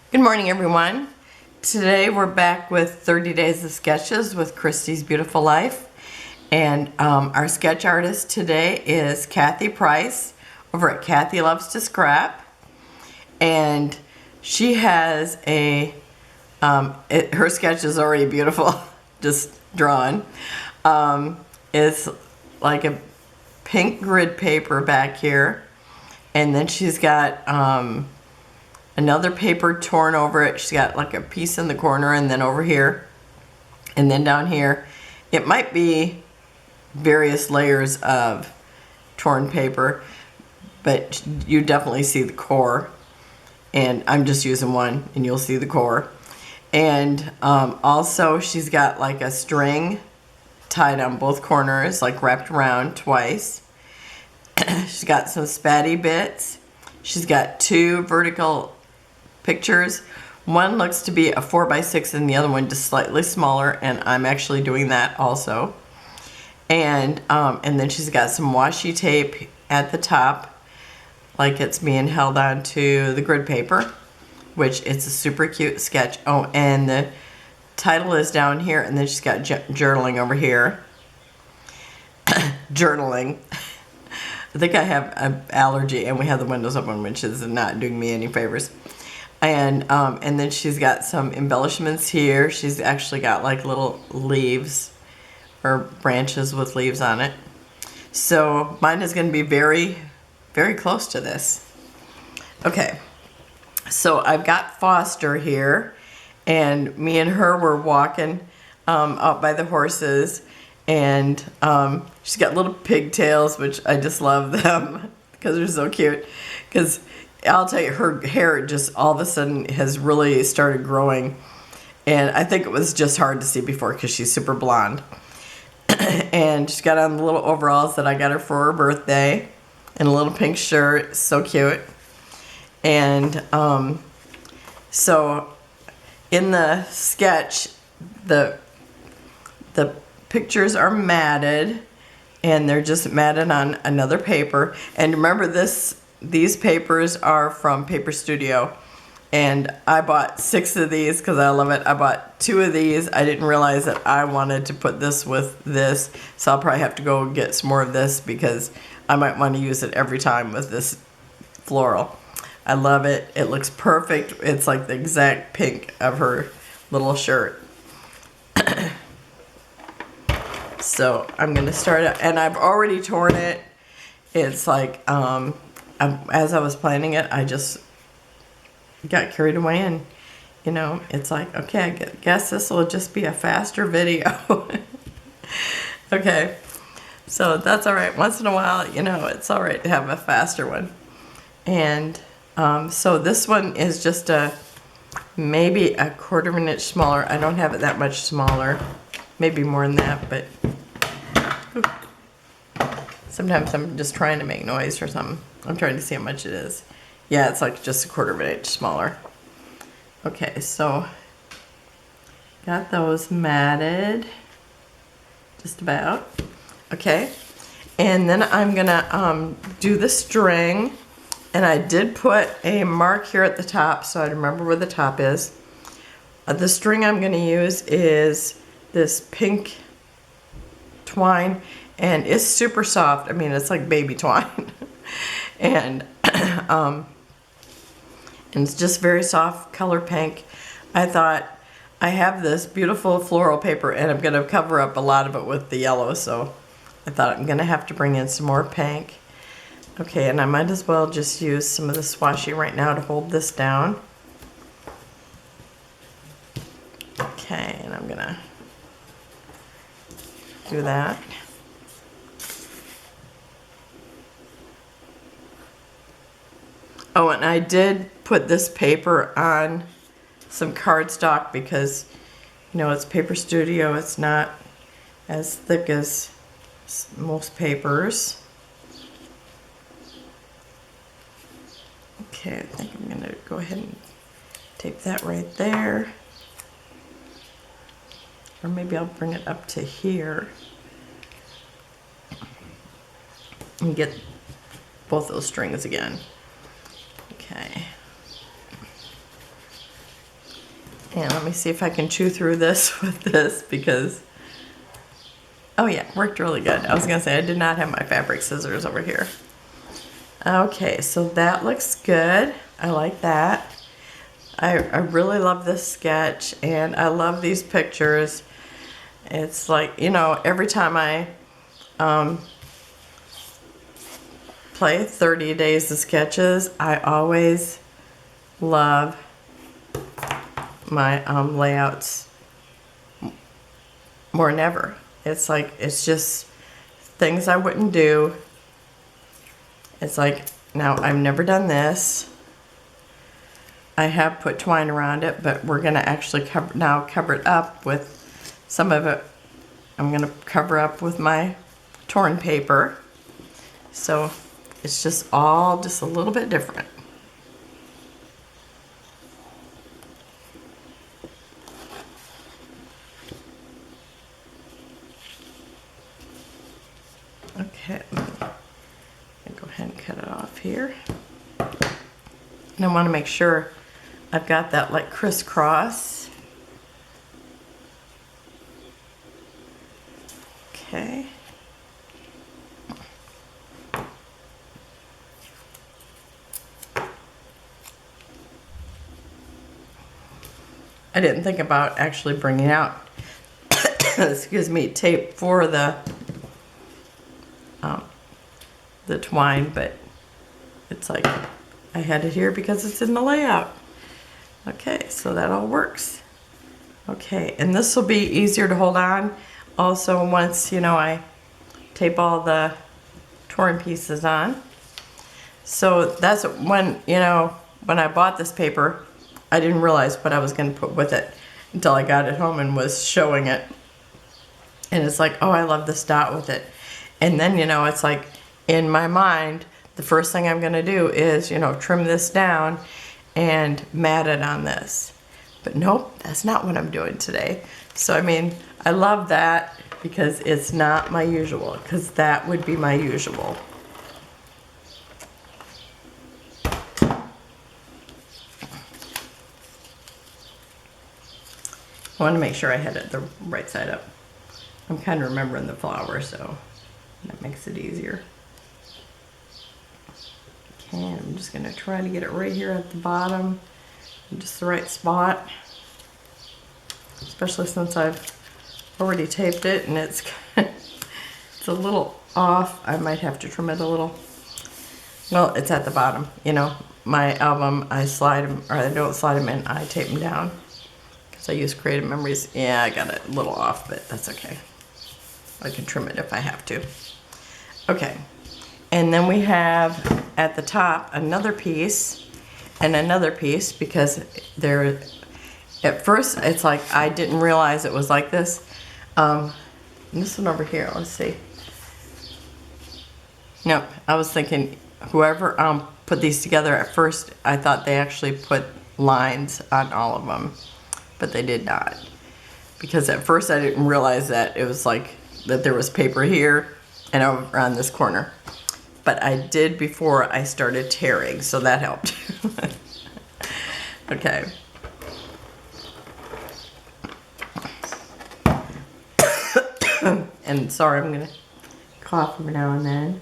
Good morning, everyone. Today we're back with 30 Days of Sketches with Christy's Beautiful Life. And our sketch artist today is Kathy Price over at Kathy Loves to Scrap. And she has a, her sketch is already beautiful, just drawn. It's like a pink grid paper back here. And then she's got another paper torn over it. She's got like a piece in the corner and then over here and then down here. It might be various layers of torn paper, but you definitely see the core. And I'm just using one and you'll see the core. And also she's got like a string tied on both corners, like wrapped around twice. She's got some spatty bits. She's got two vertical pictures. One looks to be a 4x6 and the other one just slightly smaller, and I'm actually doing that also. And then she's got some washi tape at the top, like it's being held onto the grid paper, which it's a super cute sketch. Oh, and the title is down here, and then she's got journaling over here. Journaling. I think I have an allergy, and we have the windows open, which is not doing me any favors. And then she's got some embellishments here. She's actually got like little leaves or branches with leaves on it. So mine is going to be very, very close to this. Okay, so I've got Foster here, and me and her were walking out by the horses, and she's got little pigtails, which I just love them because they're so cute. Because I'll tell you, her hair just all of a sudden has really started growing, and I think it was just hard to see before because she's super blonde. And she's got on the little overalls that I got her for her birthday, and a little pink shirt, so cute. And so in the sketch, the pictures are matted, and they're just matted on another paper. And remember, these papers are from Paper Studio, and I bought 6 of these because I love it. I bought 2 of these. I didn't realize that I wanted to put this with this, so I'll probably have to go get some more of this because I might want to use it every time with this floral. I love it. It looks perfect. It's like the exact pink of her little shirt. So I'm going to start out, and I've already torn it. It's like, as I was planning it, I just got carried away, and, you know, it's like, okay, I guess this will just be a faster video. Okay, so that's all right. Once in a while, you know, it's all right to have a faster one. And so this one is just maybe a 1/4 of an inch smaller. I don't have it that much smaller. Maybe more than that, but sometimes I'm just trying to make noise or something. I'm trying to see how much it is. Yeah, it's like just a 1/4 of an inch smaller. Okay, so got those matted, just about. Okay, and then I'm gonna do the string, and I did put a mark here at the top so I remember where the top is. The string I'm gonna use is this pink twine, and it's super soft. I mean, it's like baby twine. And it's just very soft color pink. I thought, I have this beautiful floral paper, and I'm going to cover up a lot of it with the yellow, so I thought I'm going to have to bring in some more pink. Okay, and I might as well just use some of the washi right now to hold this down. Okay, and I'm going to do that. Oh, and I did put this paper on some cardstock because, you know, it's Paper Studio. It's not as thick as most papers. Okay, I think I'm going to go ahead and tape that right there. Or maybe I'll bring it up to here and get both those strings again. Okay. And let me see if I can chew through this with this because, oh yeah, worked really good. I was gonna say I did not have my fabric scissors over here. Okay, so that looks good. I like that. I really love this sketch and I love these pictures. It's like, you know, every time I play 30 Days of Sketches, I always love my layouts more than ever. It's like, it's just things I wouldn't do. It's like, now I've never done this. I have put twine around it, but we're gonna actually cover it up with some of it. I'm gonna cover up with my torn paper. So it's just all just a little bit different. Okay, I'll go ahead and cut it off here. And I want to make sure I've got that like crisscross. Okay. I didn't think about actually bringing out, excuse me, tape for the twine, but it's like I had it here because it's in the layout. Okay, so that all works. Okay, and this will be easier to hold on. Also, once, you know, I tape all the torn pieces on. So that's when, you know, when I bought this paper, I didn't realize what I was going to put with it until I got it home and was showing it. And it's like, oh, I love this dot with it. And then, you know, it's like in my mind, the first thing I'm going to do is, you know, trim this down and mat it on this. But nope, that's not what I'm doing today. So, I mean, I love that because it's not my usual, because that would be my usual. I want to make sure I had it the right side up. I'm kind of remembering the flower, so that makes it easier. Okay, I'm just going to try to get it right here at the bottom, in just the right spot. Especially since I've already taped it and it's it's a little off. I might have to trim it a little. Well, it's at the bottom. You know, my album, I slide them, or I don't slide them in, I tape them down. I use Creative Memories. Yeah, I got it a little off, but that's okay. I can trim it if I have to. Okay, and then we have at the top another piece and another piece because there, at first it's like I didn't realize it was like this. This one over here, let's see. Nope, I was thinking whoever put these together at first, I thought they actually put lines on all of them. But they did not, because at first I didn't realize that it was like that there was paper here and over on this corner, but I did before I started tearing, so that helped. Okay. And sorry, I'm gonna cough every now and then.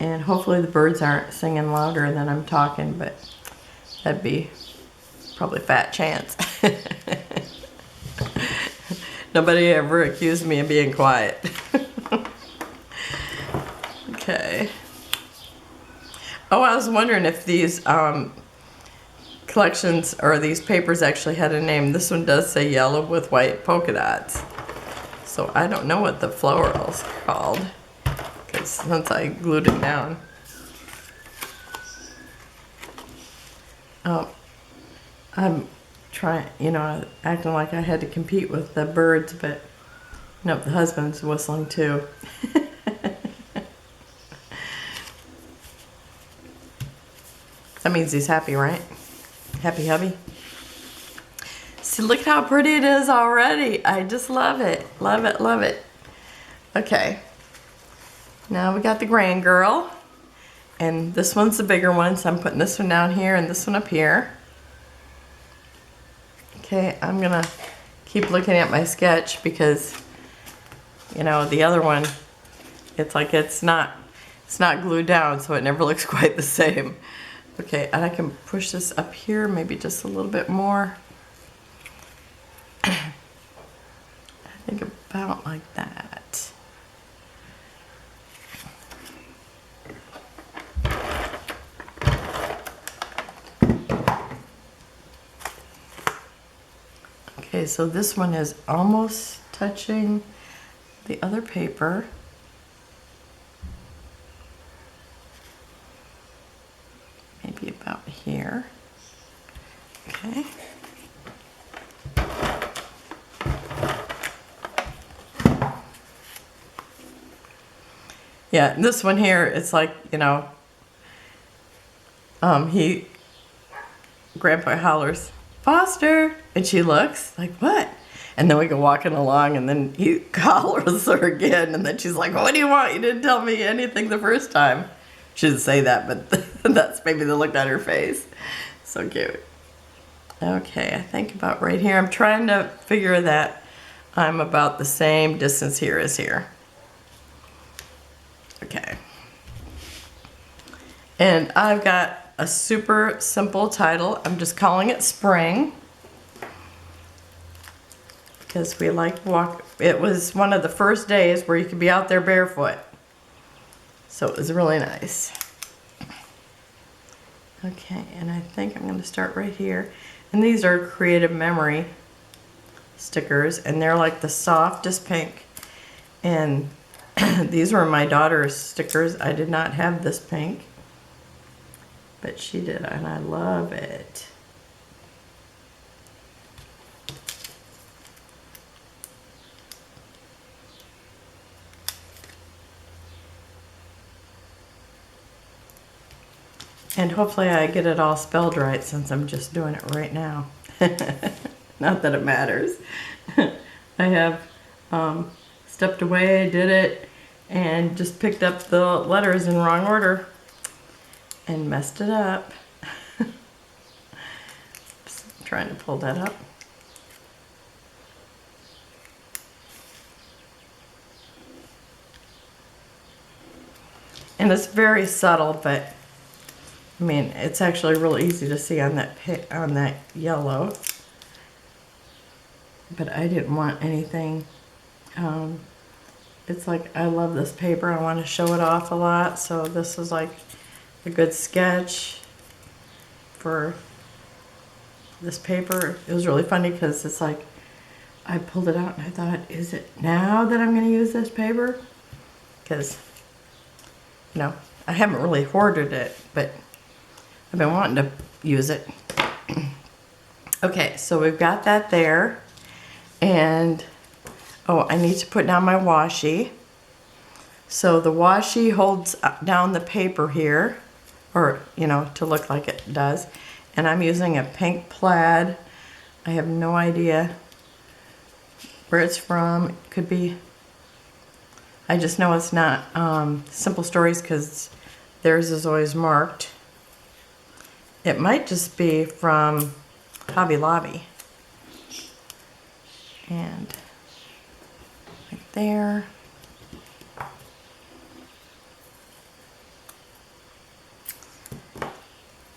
And hopefully the birds aren't singing louder than I'm talking, but that'd be probably a fat chance. Nobody ever accused me of being quiet. Okay. Oh, I was wondering if these collections or these papers actually had a name. This one does say yellow with white polka dots. So I don't know what the floral's called, since I glued it down. Oh, I'm trying, you know, acting like I had to compete with the birds, but nope, the husband's whistling too. That means he's happy, right? Happy hubby? See, look how pretty it is already. I just love it. Love it, love it. Okay. Now we got the grand girl. And this one's the bigger one, so I'm putting this one down here and this one up here. Okay, I'm gonna keep looking at my sketch because, you know, the other one, it's like it's not glued down, so it never looks quite the same. Okay, and I can push this up here, maybe just a little bit more. I think about like that. Okay, so this one is almost touching the other paper. Maybe about here. Okay. Yeah, this one here, it's like, you know, Grandpa hollers, Foster, and she looks like, what? And then we go walking along, and then he hollers her again, and then she's like, what do you want? You didn't tell me anything the first time. She didn't say that, but that's maybe the look on her face. So cute. Okay, I think about right here. I'm trying to figure that I'm about the same distance here as here. Okay. And I've got a super simple title. I'm just calling it Spring, because we like to walk. It was one of the first days where you could be out there barefoot. So it was really nice. Okay, and I think I'm going to start right here. And these are Creative Memory stickers, and they're like the softest pink. And these were my daughter's stickers. I did not have this pink, but she did, and I love it. And hopefully I get it all spelled right, since I'm just doing it right now. Not that it matters. I have stepped away, did it, and just picked up the letters in wrong order and messed it up. Just trying to pull that up. And it's very subtle, but I mean, it's actually really easy to see on that yellow. But I didn't want anything. It's like, I love this paper. I want to show it off a lot. So this was like a good sketch for this paper. It was really funny because it's like, I pulled it out and I thought, is it now that I'm going to use this paper? Because, you know, I haven't really hoarded it, but I've been wanting to use it. Okay, so we've got that there. And, oh, I need to put down my washi. So the washi holds down the paper here, or, you know, to look like it does. And I'm using a pink plaid. I have no idea where it's from. It could be, I just know it's not Simple Stories, because theirs is always marked. It might just be from Hobby Lobby. And right there.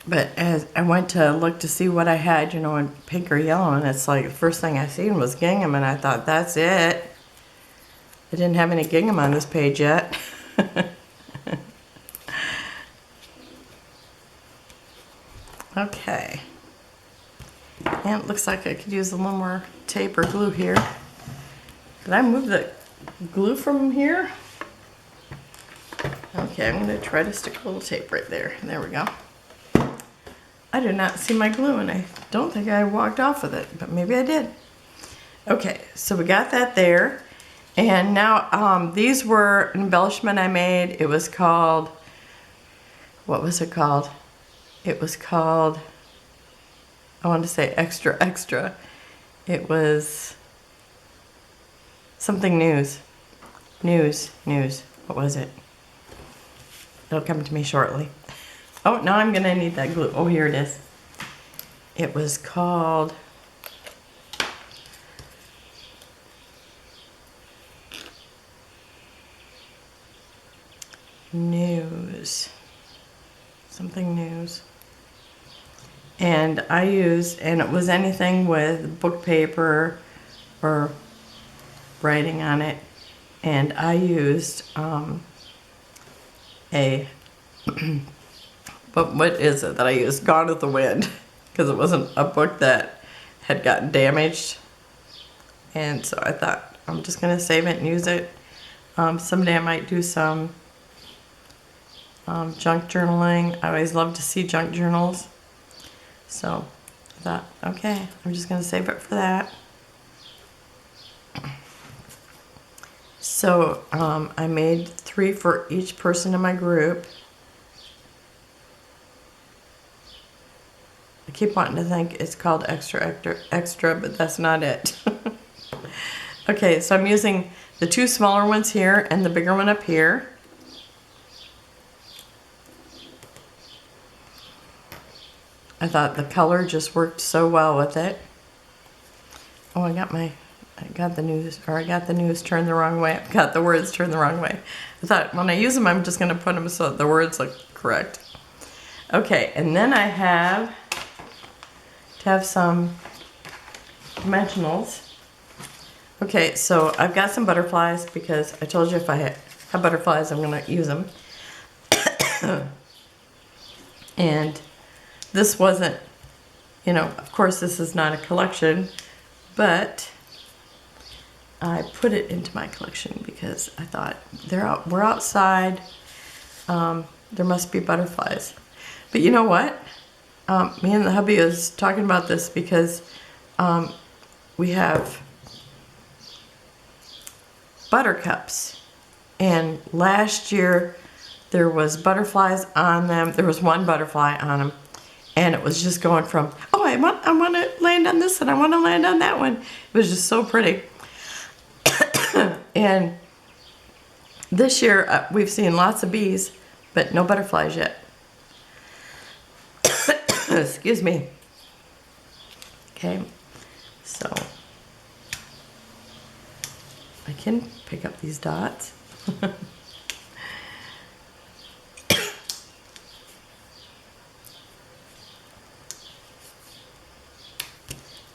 But as I went to look to see what I had, you know, in pink or yellow, and it's like the first thing I seen was gingham, and I thought, that's it. I didn't have any gingham on this page yet. Okay. And it looks like I could use a little more tape or glue here. Did I move the glue from here? Okay, I'm going to try to stick a little tape right there. There we go. I did not see my glue, and I don't think I walked off with it, but maybe I did. Okay, so we got that there. And now these were an embellishment I made. It was called, what was it called? It was called, I wanted to say Extra Extra. It was something news. News. What was it? It'll come to me shortly. Oh, now I'm gonna need that glue. Oh, here it is. It was called News. Something News. And I used, and it was anything with book paper or writing on it. And I used but what is it that I used? Gone with the Wind, because it wasn't a book that had gotten damaged. And so I thought, I'm just gonna save it and use it. Someday I might do some junk journaling. I always love to see junk journals. So I thought, okay, I'm just gonna save it for that. So I made 3 for each person in my group. I keep wanting to think it's called extra, but that's not it. Okay, so I'm using the 2 smaller ones here and the bigger one up here. I thought the color just worked so well with it. Oh, I got the news turned the wrong way. I got the words turned the wrong way. I thought when I use them, I'm just gonna put them so the words look correct. Okay, and then I have some dimensionals. Okay, so I've got some butterflies because I told you if I have butterflies, I'm gonna use them. And this wasn't, of course this is not a collection, but I put it into my collection because I thought we're outside, there must be butterflies. But you know what? Me and the hubby was talking about this because we have buttercups, and last year there was butterflies on them. There was one butterfly on them, and it was just going from, oh, I want to land on this and I want to land on that one. It was just so pretty. And this year we've seen lots of bees, but no butterflies yet. Excuse me. Okay, so I can pick up these dots.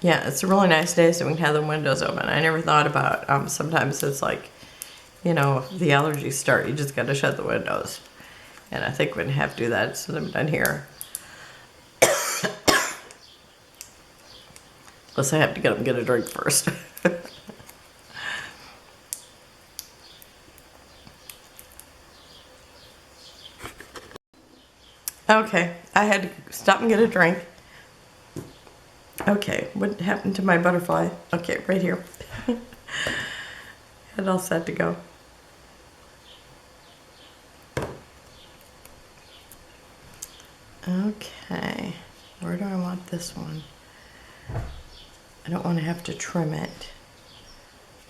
Yeah, it's a really nice day so we can have the windows open. I never thought about, sometimes it's like, the allergies start, you just gotta shut the windows. And I think we're gonna have to do that since I'm done here. Plus I have to get up and get a drink first. Okay, I had to stop and get a drink. Okay, what happened to my butterfly? Okay, right here. It all set to go. Okay, where do I want this one? I don't want to have to trim it.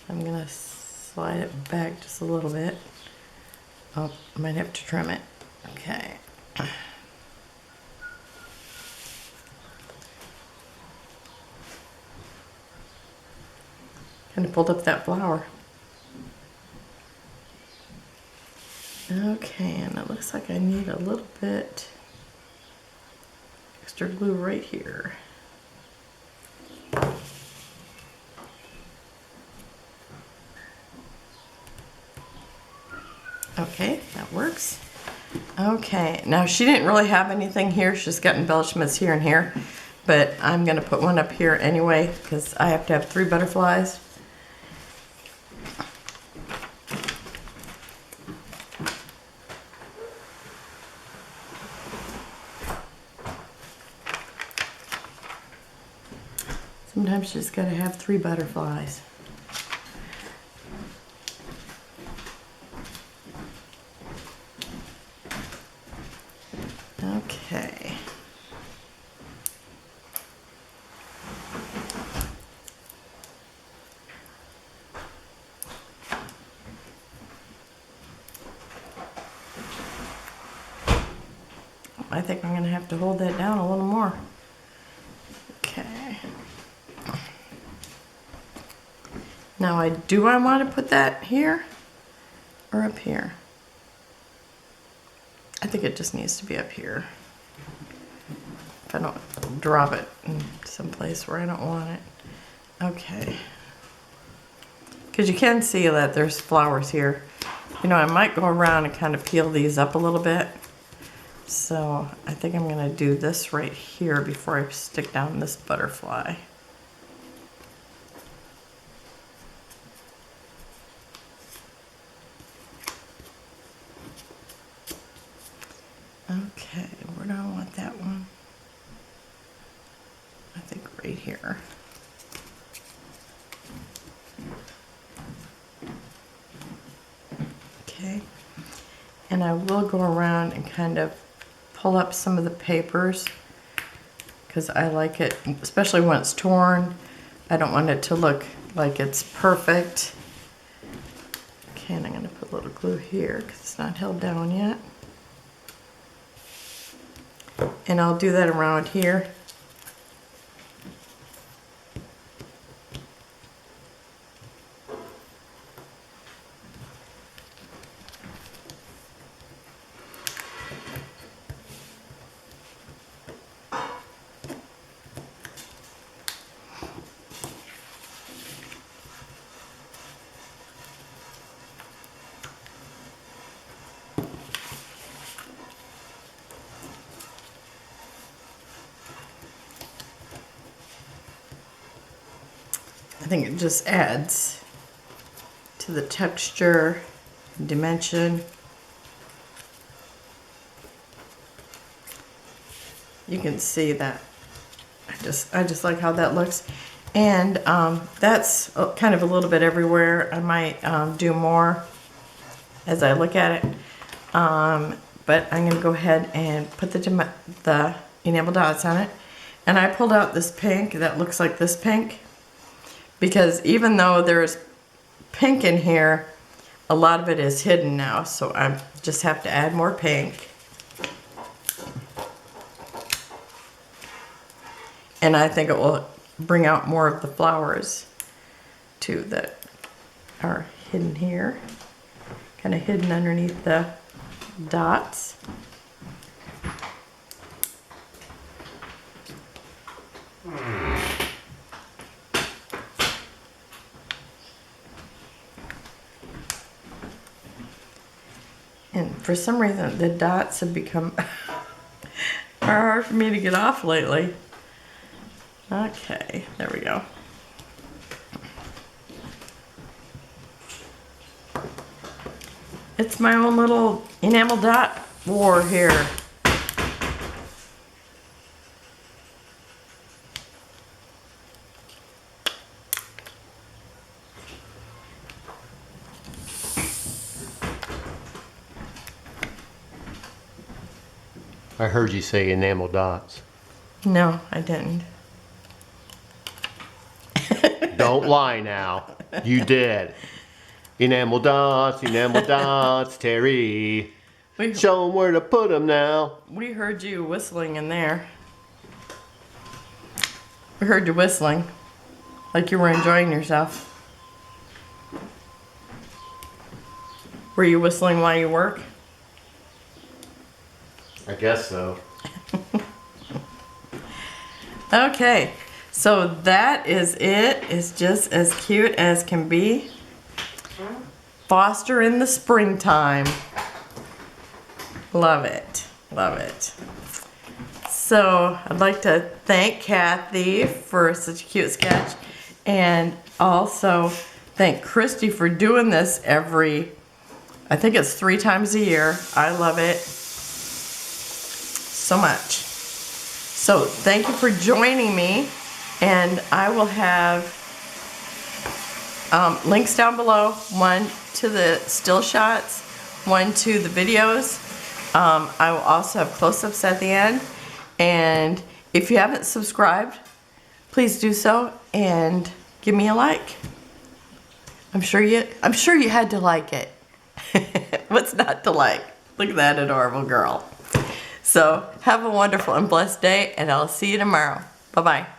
I'm gonna slide it back just a little bit. Oh, I might have to trim it. Okay. Kind of pulled up that flower. Okay, and it looks like I need a little bit extra glue right here. Okay, that works. Okay, now she didn't really have anything here. She's got embellishments here and here, but I'm gonna put one up here anyway because I have to have 3 butterflies. Sometimes you just gotta have 3 butterflies. Okay. I think I'm gonna have to hold that down a little more. Okay. Now I want to put that here or up here? I think it just needs to be up here. If I don't drop it in someplace where I don't want it. Okay. Because you can see that there's flowers here. You know, I might go around and kind of peel these up a little bit. So I think I'm going to do this right here before I stick down this butterfly. Okay, where do I want that one? I think right here. Okay, and I will go around and kind of pull up some of the papers because I like it, especially when it's torn. I don't want it to look like it's perfect. Okay, and I'm going to put a little glue here because it's not held down yet. And I'll do that around here. I think it just adds to the texture, dimension. You can see that. I just like how that looks. And that's kind of a little bit everywhere. I might do more as I look at it. But I'm gonna go ahead and put the enamel dots on it. And I pulled out this pink that looks like this pink, because even though there's pink in here, a lot of it is hidden now, so I just have to add more pink. And I think it will bring out more of the flowers too that are hidden here, kind of hidden underneath the dots. And for some reason, the dots have become hard for me to get off lately. Okay, there we go. It's my own little enamel dot war here. I heard you say enamel dots. No, I didn't. Don't lie now. You did. Enamel dots, Terry. Show them where to put them now. We heard you whistling in there. We heard you whistling, like you were enjoying yourself. Were you whistling while you work? I guess so. Okay, so that is it. It's just as cute as can be. Foster in the springtime. Love it. Love it. So I'd like to thank Kathy for such a cute sketch, and also thank Christy for doing this I think it's 3 times a year. I love it so much. So thank you for joining me, and I will have links down below, one to the still shots, one to the videos. I will also have close-ups at the end, and if you haven't subscribed, please do so and give me a like. I'm sure you had to like it. What's not to like? Look at that adorable girl. So have a wonderful and blessed day, and I'll see you tomorrow. Bye-bye.